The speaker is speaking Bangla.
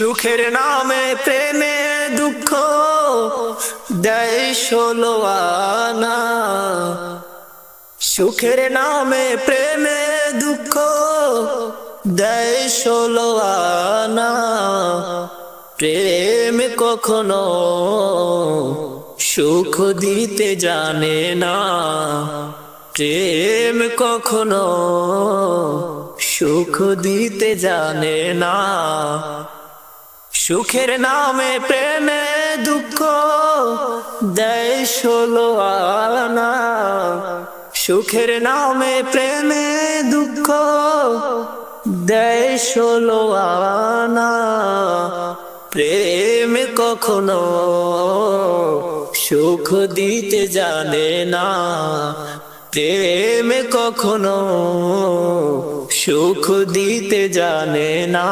সুখের নামে প্রেমে দুঃখ দেয় 16 আনা। সুখের নামে প্রেমে দুঃখ দেয় 16 আনা। প্রেম কখনো সুখ দিতে জানে না। প্রেম কখনো সুখ দিতে জানে না। সুখের নামে প্রেমে দুঃখ দেয় 16 আনা। সুখের নামে প্রেমে দুঃখ দেয় 16 আনা। প্রেম কখনো সুখ দিতে জানে না। প্রেম কখনো সুখ দিতে জানে না।